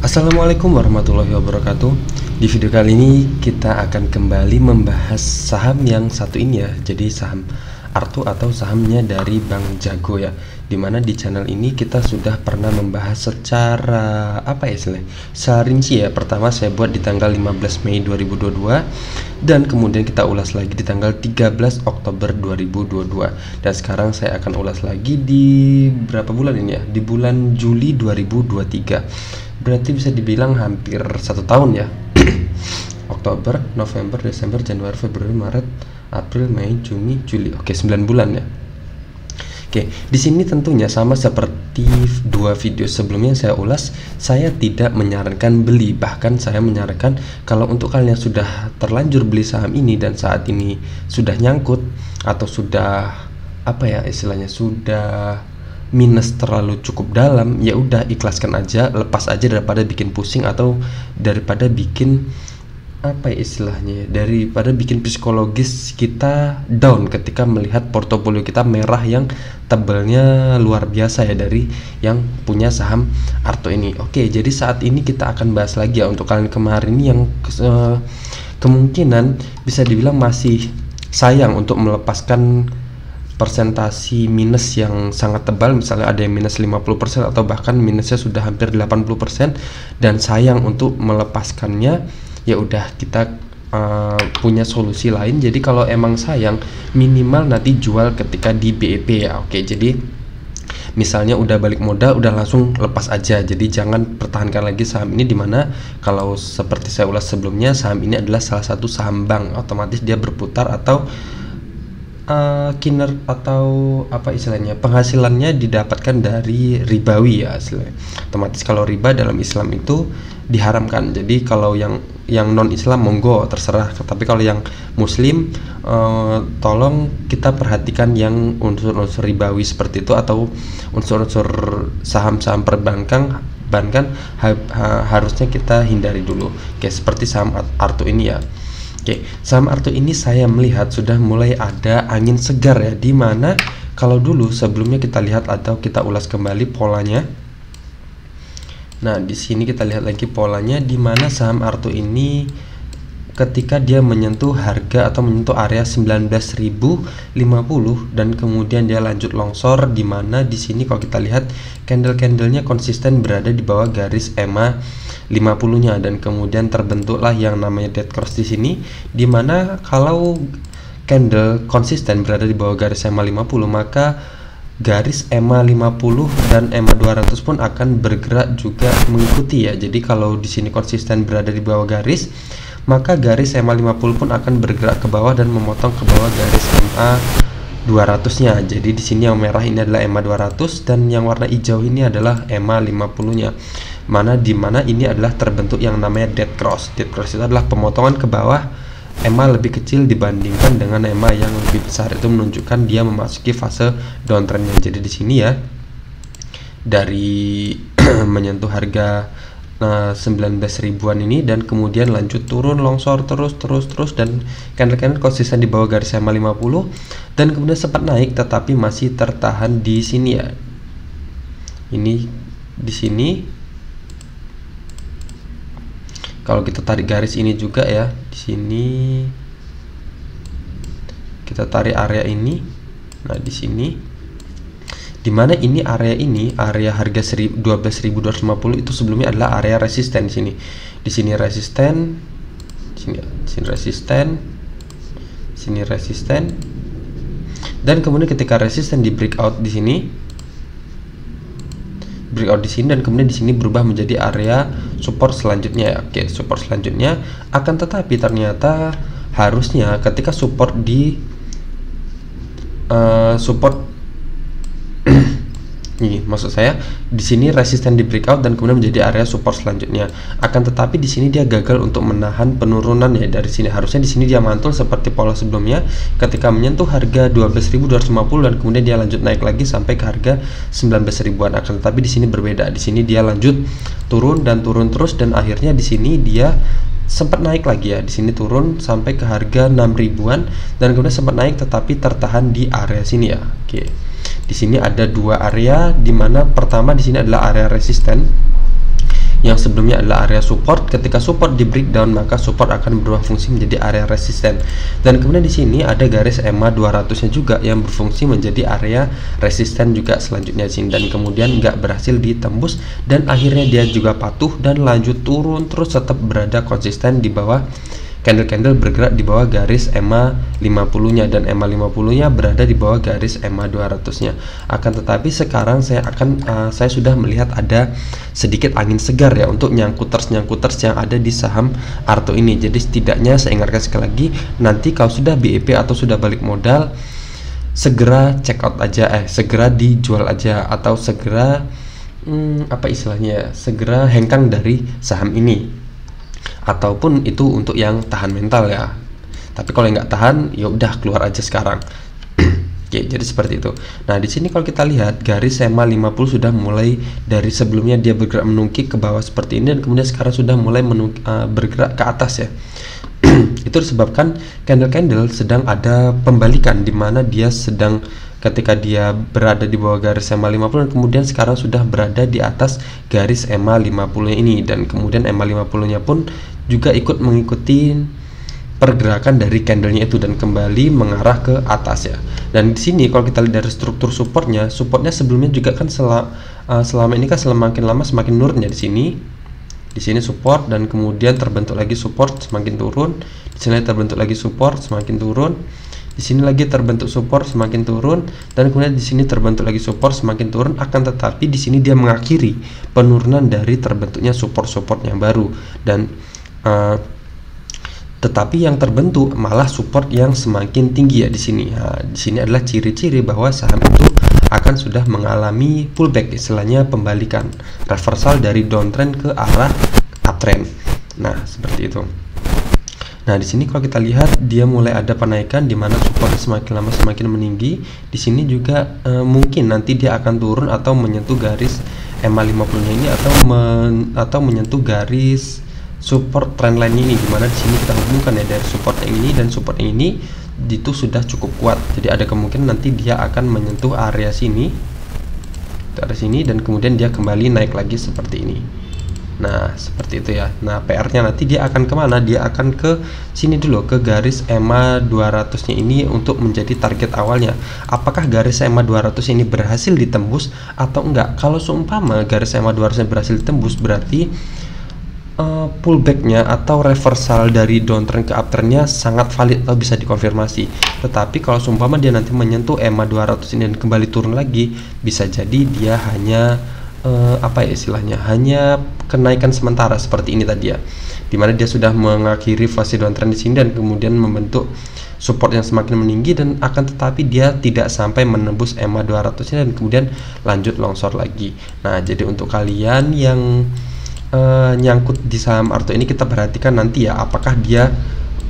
Assalamualaikum warahmatullahi wabarakatuh. Di video kali ini kita akan kembali membahas saham yang satu ini ya. Jadi saham Arto atau sahamnya dari Bank Jago ya. Dimana di channel ini kita sudah pernah membahas secara secara rinci ya. Pertama saya buat di tanggal 15 Mei 2022 dan kemudian kita ulas lagi di tanggal 13 Oktober 2022. Dan sekarang saya akan ulas lagi di berapa bulan ini ya? Di bulan Juli 2023. Berarti bisa dibilang hampir 1 tahun ya. Oktober, November, Desember, Januari, Februari, Maret, April, Mei, Juni, Juli. Oke, 9 bulan ya. Oke, di sini tentunya sama seperti dua video sebelumnya yang saya ulas, saya tidak menyarankan beli, bahkan saya menyarankan kalau untuk kalian yang sudah terlanjur beli saham ini dan saat ini sudah nyangkut atau sudah sudah minus terlalu cukup dalam, ya udah ikhlaskan aja, lepas aja daripada bikin pusing atau daripada bikin daripada bikin psikologis kita down ketika melihat portofolio kita merah yang tebalnya luar biasa ya dari yang punya saham Arto ini. Oke, jadi saat ini kita akan bahas lagi ya untuk kalian kemarin yang kemungkinan bisa dibilang masih sayang untuk melepaskan persentasi minus yang sangat tebal, misalnya ada yang minus 50% atau bahkan minusnya sudah hampir 80% dan sayang untuk melepaskannya. Ya udah kita punya solusi lain. Jadi kalau emang sayang, minimal nanti jual ketika di BEP ya. Oke, jadi misalnya udah balik modal, udah langsung lepas aja. Jadi jangan pertahankan lagi saham ini, dimana kalau seperti saya ulas sebelumnya, saham ini adalah salah satu saham bank, otomatis dia berputar atau penghasilannya didapatkan dari ribawi ya hasilnya. Otomatis kalau riba dalam Islam itu diharamkan. Jadi kalau yang non Islam monggo terserah, tapi kalau yang Muslim tolong kita perhatikan yang unsur-unsur ribawi seperti itu atau unsur-unsur saham-saham perbankan harusnya kita hindari dulu. Kayak seperti saham Arto ini ya. Oke, saham Arto ini saya melihat sudah mulai ada angin segar ya, dimana kalau dulu sebelumnya kita lihat atau kita ulas kembali polanya. Nah, di sini kita lihat lagi polanya, dimana saham Arto ini ketika dia menyentuh harga atau menyentuh area 19.050 dan kemudian dia lanjut longsor, dimana di sini kalau kita lihat candle-candlenya konsisten berada di bawah garis EMA 50-nya dan kemudian terbentuklah yang namanya dead cross di sini, dimana kalau candle konsisten berada di bawah garis EMA 50, maka garis EMA 50 dan EMA 200 pun akan bergerak juga mengikuti ya. Jadi kalau di sini konsisten berada di bawah garis, maka garis EMA 50 pun akan bergerak ke bawah dan memotong ke bawah garis EMA 200-nya. Jadi di sini yang merah ini adalah EMA 200 dan yang warna hijau ini adalah EMA 50-nya. Dimana ini adalah terbentuk yang namanya dead cross. Dead cross itu adalah pemotongan ke bawah EMA lebih kecil dibandingkan dengan EMA yang lebih besar. Itu menunjukkan dia memasuki fase downtrendnya. Jadi di sini ya, dari menyentuh harga 19 ribuan ini dan kemudian lanjut turun longsor terus dan candle konsisten di bawah garis EMA 50 dan kemudian sempat naik tetapi masih tertahan di sini ya. Ini di sini kalau kita tarik garis ini juga ya, di sini kita tarik area ini. Nah, di sini dimana ini area harga 12.250 itu sebelumnya adalah area resisten di sini. Di sini resisten, sini resisten. Dan kemudian ketika resisten di breakout di sini, dan kemudian di sini berubah menjadi area support selanjutnya ya. Oke, support selanjutnya akan tetapi ternyata harusnya ketika support di ini maksud saya di sini resisten di breakout dan kemudian menjadi area support selanjutnya. Akan tetapi di sini dia gagal untuk menahan penurunan ya dari sini. Harusnya di sini dia mantul seperti pola sebelumnya ketika menyentuh harga 12.250 dan kemudian dia lanjut naik lagi sampai ke harga 19 ribuan. Akan tetapi di sini berbeda. Di sini dia lanjut turun dan turun terus dan akhirnya di sini dia sempat naik lagi ya. Di sini turun sampai ke harga 6 ribuan dan kemudian sempat naik tetapi tertahan di area sini ya. Oke. Di sini ada dua area, di mana pertama di sini adalah area resisten yang sebelumnya adalah area support. Ketika support di breakdown, maka support akan berubah fungsi menjadi area resisten. Dan kemudian di sini ada garis EMA 200-nya juga yang berfungsi menjadi area resisten juga selanjutnya di sini, dan kemudian nggak berhasil ditembus, dan akhirnya dia juga patuh dan lanjut turun terus, tetap berada konsisten di bawah candle-candle bergerak di bawah garis EMA 50-nya, dan EMA 50-nya berada di bawah garis EMA 200-nya. Akan tetapi sekarang saya sudah melihat ada sedikit angin segar ya untuk nyangkuters yang ada di saham Arto ini. Jadi setidaknya saya ingatkan sekali lagi, nanti kalau sudah BEP atau sudah balik modal, segera check out aja, segera dijual aja, atau segera apa istilahnya, segera hengkang dari saham ini. Ataupun itu untuk yang tahan mental ya. Tapi kalau yang nggak tahan, ya udah keluar aja sekarang. Oke, jadi seperti itu. Nah, di sini kalau kita lihat garis EMA 50 sudah mulai dari sebelumnya dia bergerak menungkik ke bawah seperti ini, dan kemudian sekarang sudah mulai bergerak ke atas ya. Itu disebabkan candle-candle sedang ada pembalikan, di mana dia sedang, ketika dia berada di bawah garis EMA 50 dan kemudian sekarang sudah berada di atas garis EMA 50 ini, dan kemudian EMA 50 nya pun juga ikut mengikuti pergerakan dari candlenya itu dan kembali mengarah ke atas ya. Dan di sini kalau kita lihat dari struktur supportnya sebelumnya juga kan selama ini kan semakin lama semakin nurun ya. Di sini support, dan kemudian terbentuk lagi support semakin turun, di sini terbentuk lagi support semakin turun, di sini lagi terbentuk support semakin turun, dan kemudian di sini terbentuk lagi support semakin turun. Akan tetapi di sini dia mengakhiri penurunan dari terbentuknya support yang baru, dan tetapi yang terbentuk malah support yang semakin tinggi ya di sini. Nah, di sini adalah ciri-ciri bahwa saham itu akan sudah mengalami pullback, istilahnya pembalikan, reversal dari downtrend ke arah uptrend. Nah, seperti itu. Nah, di sini kalau kita lihat dia mulai ada penaikan di mana support semakin lama semakin meninggi. Di sini juga mungkin nanti dia akan turun atau menyentuh garis EMA 50-nya ini, atau menyentuh garis support trendline ini, dimana di sini kita hubungkan ya dari support yang ini dan support yang ini itu sudah cukup kuat. Jadi ada kemungkinan nanti dia akan menyentuh area sini, dan kemudian dia kembali naik lagi seperti ini. Nah, seperti itu ya. Nah, PR-nya nanti dia akan kemana? Dia akan ke sini dulu, ke garis EMA 200-nya ini untuk menjadi target awalnya. Apakah garis EMA 200 ini berhasil ditembus atau enggak? Kalau seumpama garis EMA 200 berhasil ditembus, berarti pullbacknya atau reversal dari downtrend ke uptrendnya sangat valid atau bisa dikonfirmasi. Tetapi kalau seumpama dia nanti menyentuh EMA 200 ini dan kembali turun lagi, bisa jadi dia hanya apa ya istilahnya, hanya kenaikan sementara seperti ini tadi ya, dimana dia sudah mengakhiri fase downtrend di sini dan kemudian membentuk support yang semakin meninggi, dan akan tetapi dia tidak sampai menembus EMA 200 ini dan kemudian lanjut longsor lagi. Nah, jadi untuk kalian yang nyangkut di saham Arto ini, kita perhatikan nanti ya, apakah dia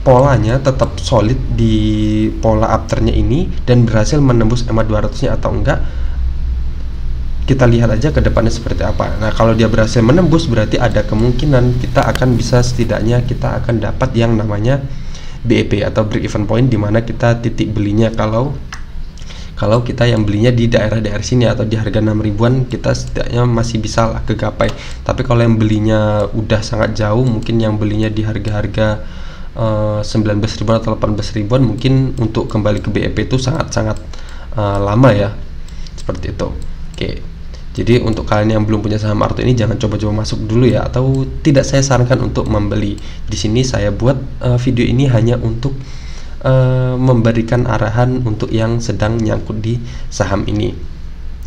polanya tetap solid di pola uptrendnya ini dan berhasil menembus EMA 200 nya atau enggak. Kita lihat aja ke depannya seperti apa. Nah, kalau dia berhasil menembus, berarti ada kemungkinan kita akan bisa, setidaknya kita akan dapat yang namanya BEP atau break even point, dimana kita titik belinya kalau kita yang belinya di daerah-daerah sini atau di harga 6 ribuan, kita setidaknya masih bisa lah kegapai. Tapi kalau yang belinya udah sangat jauh, mungkin yang belinya di harga-harga 19 ribuan atau 18 ribuan, mungkin untuk kembali ke BEP itu sangat-sangat lama ya. Seperti itu. Oke. Jadi untuk kalian yang belum punya saham Arto ini, jangan coba-coba masuk dulu ya, atau tidak saya sarankan untuk membeli. Di sini saya buat video ini hanya untuk memberikan arahan untuk yang sedang nyangkut di saham ini.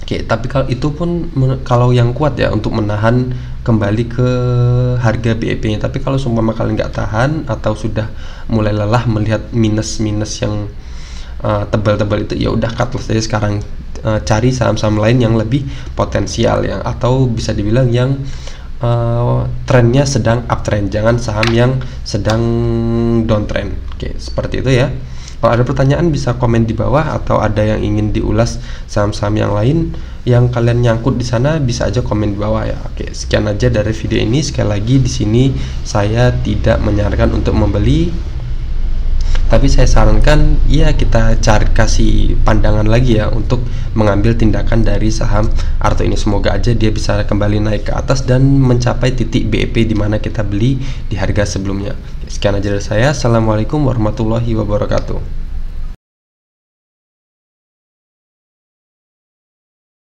Oke, tapi kalau itu pun kalau yang kuat ya untuk menahan kembali ke harga BEP-nya. Tapi kalau seumpama kalian nggak tahan atau sudah mulai lelah melihat minus-minus yang tebal-tebal itu, ya udah cut loss saja sekarang. Cari saham-saham lain yang lebih potensial ya, atau bisa dibilang yang trennya sedang uptrend, jangan saham yang sedang downtrend. Oke, seperti itu ya. Kalau ada pertanyaan bisa komen di bawah, atau ada yang ingin diulas saham-saham yang lain yang kalian nyangkut di sana, bisa aja komen di bawah ya. Oke, sekian aja dari video ini. Sekali lagi di sini saya tidak menyarankan untuk membeli, Tapi saya sarankan ya kita kasih pandangan lagi ya untuk mengambil tindakan dari saham Arto ini. Semoga aja dia bisa kembali naik ke atas dan mencapai titik BEP di mana kita beli di harga sebelumnya. Sekian aja dari saya. Assalamualaikum warahmatullahi wabarakatuh.